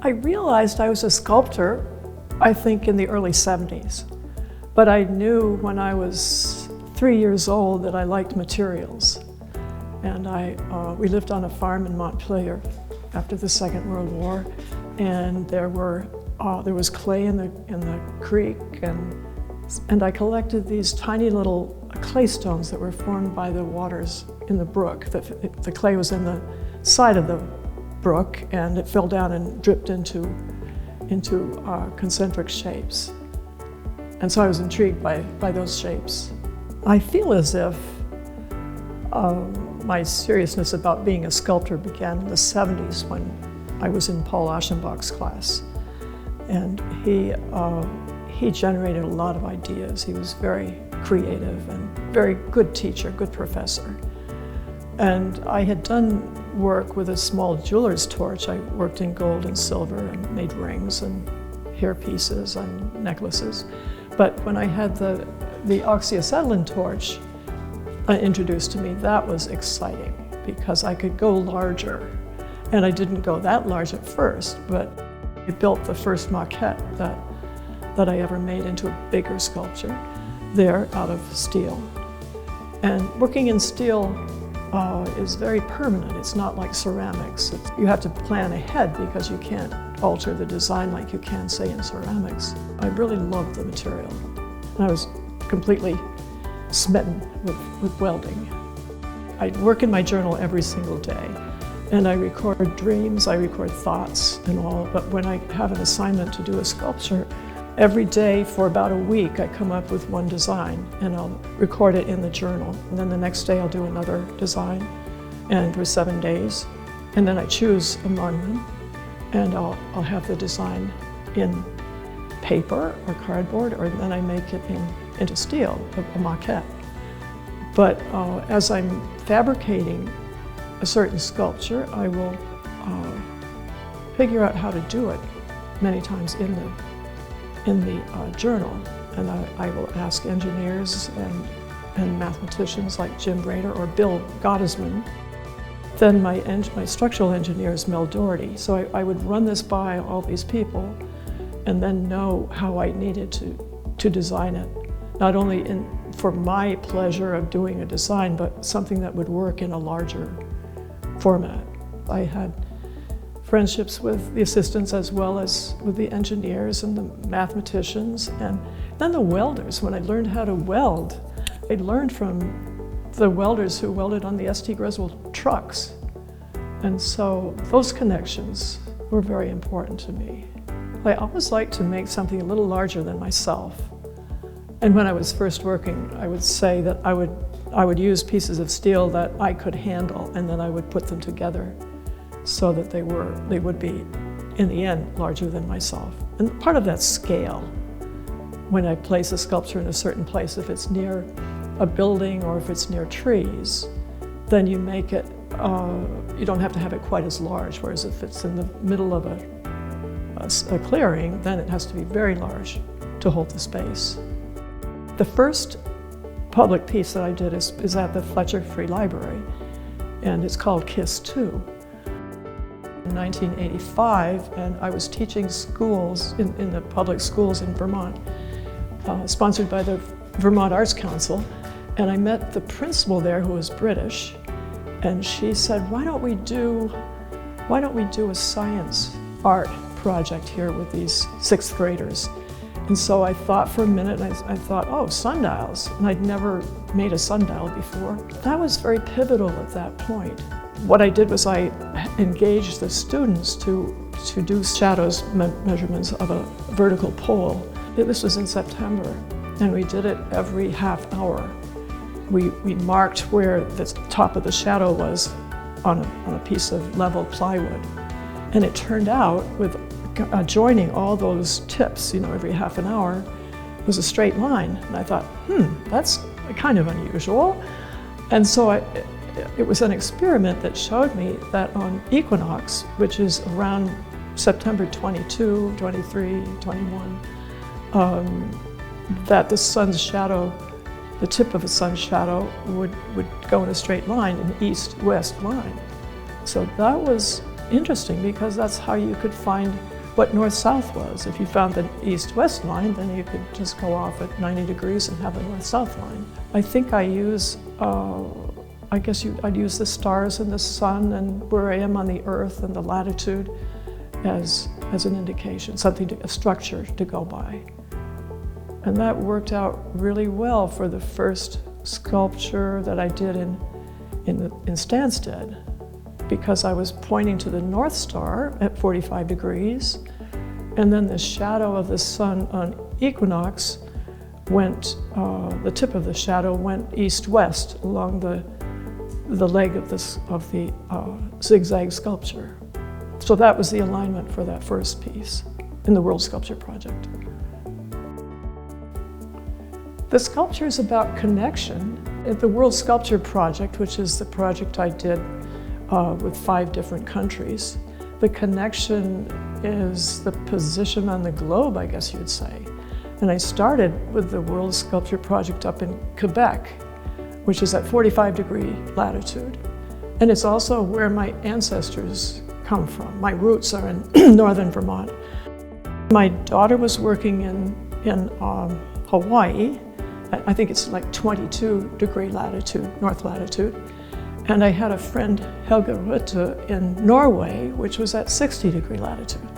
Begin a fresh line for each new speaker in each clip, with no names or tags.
I realized I was a sculptor, I think in the early 70s. But I knew when I was 3 years old that I liked materials. And we lived on a farm in Montpelier after the Second World War, and there was clay in the creek, and I collected these tiny little clay stones that were formed by the waters in the brook. The clay was in the side of the brook, and it fell down and dripped into concentric shapes. And so I was intrigued by those shapes. I feel as if my seriousness about being a sculptor began in the 70s when I was in Paul Aschenbach's class. And he generated a lot of ideas. He was very creative and very good teacher, good professor. And I had done work with a small jeweler's torch. I worked in gold and silver and made rings and hair pieces and necklaces. But when I had the oxyacetylene torch introduced to me, that was exciting because I could go larger. And I didn't go that large at first, but I built the first maquette that I ever made into a bigger sculpture there out of steel. And working in steel is very permanent. It's not like ceramics. You have to plan ahead because you can't alter the design like you can, say, in ceramics. I really loved the material. And I was completely smitten with welding. I work in my journal every single day, and I record dreams, I record thoughts and all, but when I have an assignment to do a sculpture, every day for about a week I come up with one design and I'll record it in the journal. And then the next day I'll do another design, and for 7 days. And then I choose among them, and I'll have the design in paper or cardboard, or then I make it into steel, a maquette. But as I'm fabricating a certain sculpture, I will figure out how to do it many times in the journal. And I will ask engineers and mathematicians like Jim Brader or Bill Gottesman. Then my structural engineer is Mel Doherty. So I would run this by all these people and then know how I needed to design it. Not only for my pleasure of doing a design, but something that would work in a larger format. I had friendships with the assistants as well as with the engineers and the mathematicians, and then the welders. When I learned how to weld, I learned from the welders who welded on the St. Griswold trucks. And so those connections were very important to me. I always liked to make something a little larger than myself. And when I was first working, I would say that I would use pieces of steel that I could handle, and then I would put them together so that they would be, in the end, larger than myself. And part of that scale, when I place a sculpture in a certain place, if it's near a building or if it's near trees, then you make it, you don't have to have it quite as large, whereas if it's in the middle of a clearing, then it has to be very large to hold the space. The first public piece that I did is at the Fletcher Free Library, and it's called Kiss 2. In 1985, and I was teaching schools in the public schools in Vermont, sponsored by the Vermont Arts Council, and I met the principal there who was British, and she said, why don't we do a science art project here with these 6th graders? And so I thought for a minute, and I thought, oh, sundials. And I'd never made a sundial before. That was very pivotal at that point. What I did was I engaged the students to do shadows measurements of a vertical pole. This was in September, and we did it every half hour. We marked where the top of the shadow was on a piece of level plywood. And it turned out, with joining all those tips, every half an hour, was a straight line. And I thought, that's kind of unusual. And so it was an experiment that showed me that on equinox, which is around September 22, 23, 21, that the sun's shadow, the tip of a sun's shadow would go in a straight line, an east-west line. So that was interesting because that's how you could find what north-south was. If you found the east-west line, then you could just go off at 90 degrees and have a north-south line. I think I use, I'd use the stars and the sun and where I am on the earth and the latitude as an indication, a structure to go by. And that worked out really well for the first sculpture that I did in Stansted, because I was pointing to the North Star at 45 degrees, and then the shadow of the sun on equinox went, the tip of the shadow went east-west along the leg of the zigzag sculpture. So that was the alignment for that first piece in the World Sculpture Project. The sculpture is about connection. At the World Sculpture Project, which is the project I did with 5 different countries, the connection is the position on the globe, I guess you'd say. And I started with the World Sculpture Project up in Quebec, which is at 45-degree latitude. And it's also where my ancestors come from. My roots are in northern Vermont. My daughter was working in Hawaii. I think it's like 22-degree latitude, north latitude. And I had a friend, HIMEGURI, in Norway, which was at 60-degree latitude.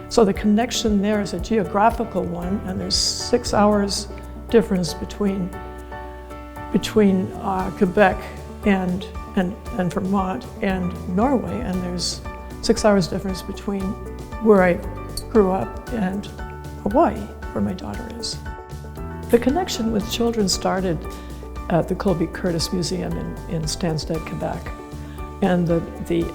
So the connection there is a geographical one, and there's 6 hours difference between Quebec and Vermont and Norway, and there's 6 hours difference between where I grew up and Hawaii, where my daughter is. The connection with children started at the Colby Curtis Museum in Stansted, Quebec. And the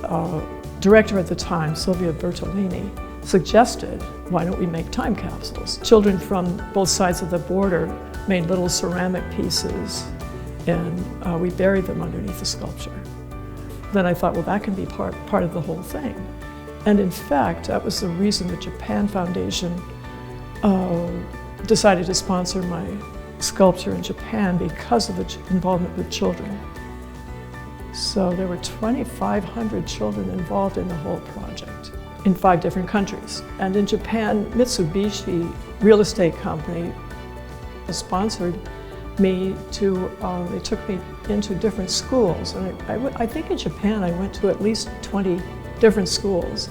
director at the time, Sylvia Bertolini, suggested, why don't we make time capsules? Children from both sides of the border made little ceramic pieces, and we buried them underneath the sculpture. Then I thought, well, that can be part of the whole thing. And in fact, that was the reason the Japan Foundation decided to sponsor my sculpture in Japan, because of the involvement with children. So there were 2,500 children involved in the whole project in 5 different countries. And in Japan, Mitsubishi real estate company sponsored me to, they took me into different schools. And I think in Japan I went to at least 20 different schools.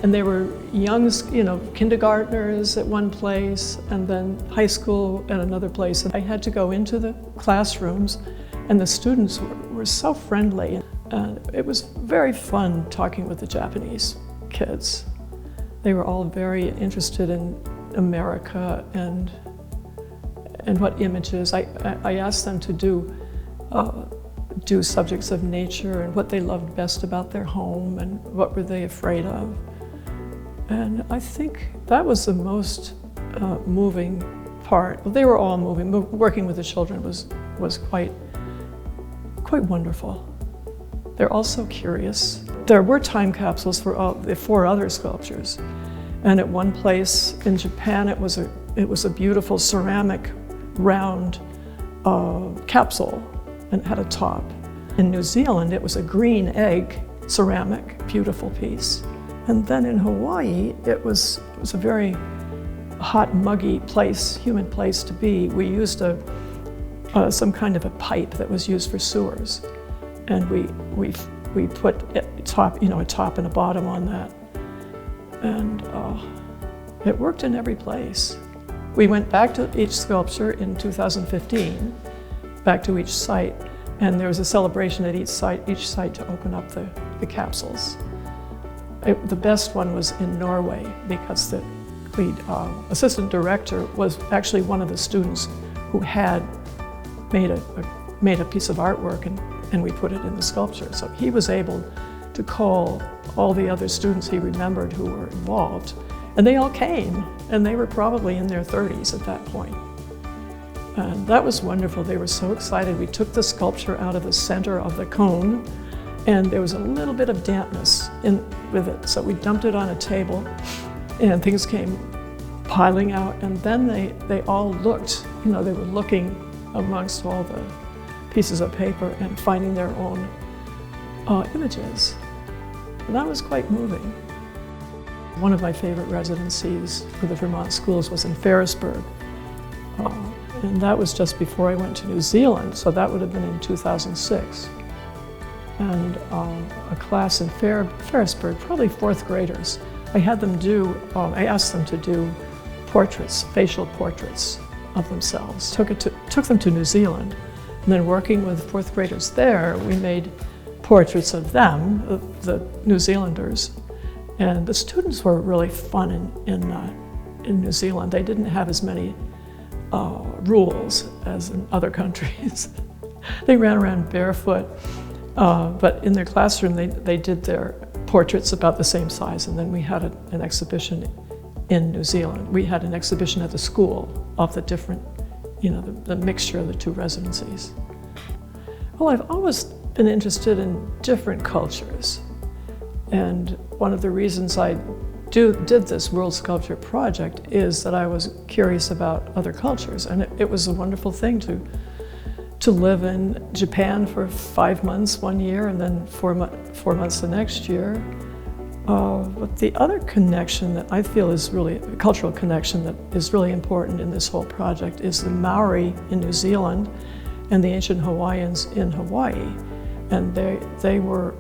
And they were young, kindergartners at one place, and then high school at another place. And I had to go into the classrooms, and the students were so friendly. And it was very fun talking with the Japanese kids. They were all very interested in America and what images. I asked them to do subjects of nature and what they loved best about their home and what were they afraid of. And I think that was the most moving part. Well, they were all moving, but working with the children was quite wonderful. They're also curious. There were time capsules for all the 4 other sculptures. And at one place in Japan, it was a beautiful ceramic round capsule and had a top. In New Zealand, it was a green egg ceramic, beautiful piece. And then in Hawaii, it was a very hot, muggy place, humid place to be. We used some kind of a pipe that was used for sewers, and we put a top and a bottom on that, and it worked in every place. We went back to each sculpture in 2015, back to each site, and there was a celebration at each site to open up the capsules. The best one was in Norway, because the lead assistant director was actually one of the students who had made a piece of artwork, and we put it in the sculpture. So he was able to call all the other students he remembered who were involved, and they all came, and they were probably in their 30s at that point. And that was wonderful. They were so excited. We took the sculpture out of the center of the cone, and there was a little bit of dampness with it. So we dumped it on a table, and things came piling out. And then they all looked, they were looking amongst all the pieces of paper and finding their own images. And that was quite moving. One of my favorite residencies for the Vermont schools was in Ferrisburgh. And that was just before I went to New Zealand, so that would have been in 2006. And a class in Ferrisburgh, probably fourth graders, I asked them to do portraits, facial portraits of themselves. Took them to New Zealand, and then working with fourth graders there, we made portraits of them, the New Zealanders. And the students were really fun in New Zealand. They didn't have as many rules as in other countries. They ran around barefoot, but in their classroom they did their portraits about the same size, and then we had an exhibition in New Zealand. We had an exhibition at the school of the different, the mixture of the two residencies. Well, I've always been interested in different cultures, and one of the reasons I did this World Sculpture project is that I was curious about other cultures, and it was a wonderful thing to live in Japan for 5 months one year and then 4 months the next year. But the other connection that I feel is really a cultural connection that is really important in this whole project is the Maori in New Zealand and the ancient Hawaiians in Hawaii. And they were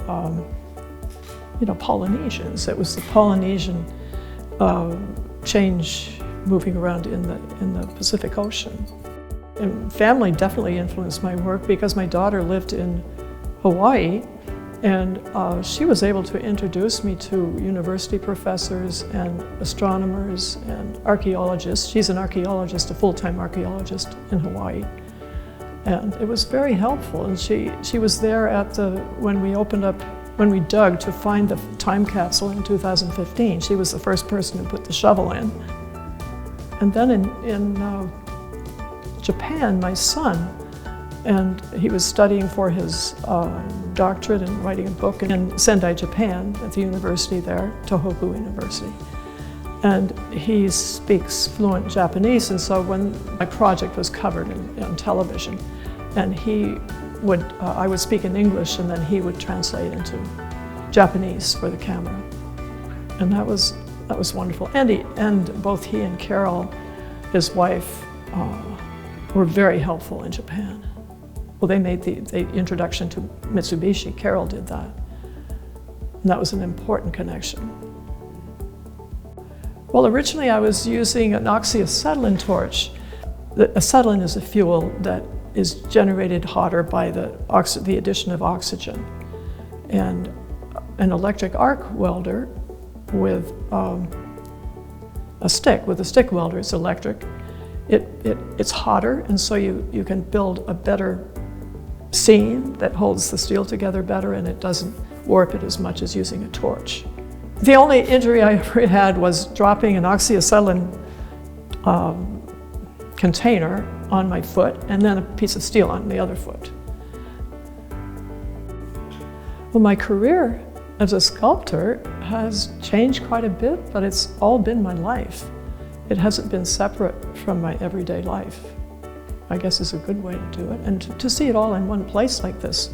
Polynesians. It was the Polynesian change moving around in the Pacific Ocean. And family definitely influenced my work because my daughter lived in Hawaii, and she was able to introduce me to university professors and astronomers and archaeologists. She's an archaeologist, a full-time archaeologist in Hawaii. And it was very helpful, and she was there when we dug to find the time capsule in 2015. She was the first person who put the shovel in. And then in Japan, my son, and he was studying for his doctorate and writing a book in Sendai, Japan, at the university there, Tohoku University. And he speaks fluent Japanese, and so when my project was covered on television, and I would speak in English, and then he would translate into Japanese for the camera. And that was wonderful. And both he and Carol, his wife, were very helpful in Japan. Well, they made the introduction to Mitsubishi. Carol did that. And that was an important connection. Well, originally I was using an oxyacetylene torch. Acetylene is a fuel that is generated hotter by the addition of oxygen. And an electric arc welder with a stick welder, it's electric. It's hotter, and so you can build a better seam that holds the steel together better, and it doesn't warp it as much as using a torch. The only injury I ever had was dropping an oxyacetylene container on my foot and then a piece of steel on the other foot. Well, my career as a sculptor has changed quite a bit, but it's all been my life. It hasn't been separate from my everyday life, I guess is a good way to do it. And to see it all in one place like this,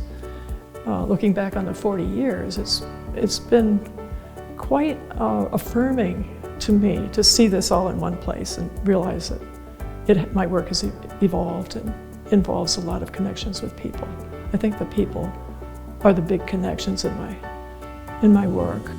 looking back on the 40 years, it's been quite affirming to me to see this all in one place and realize that my work has evolved and involves a lot of connections with people. I think the people are the big connections in my work.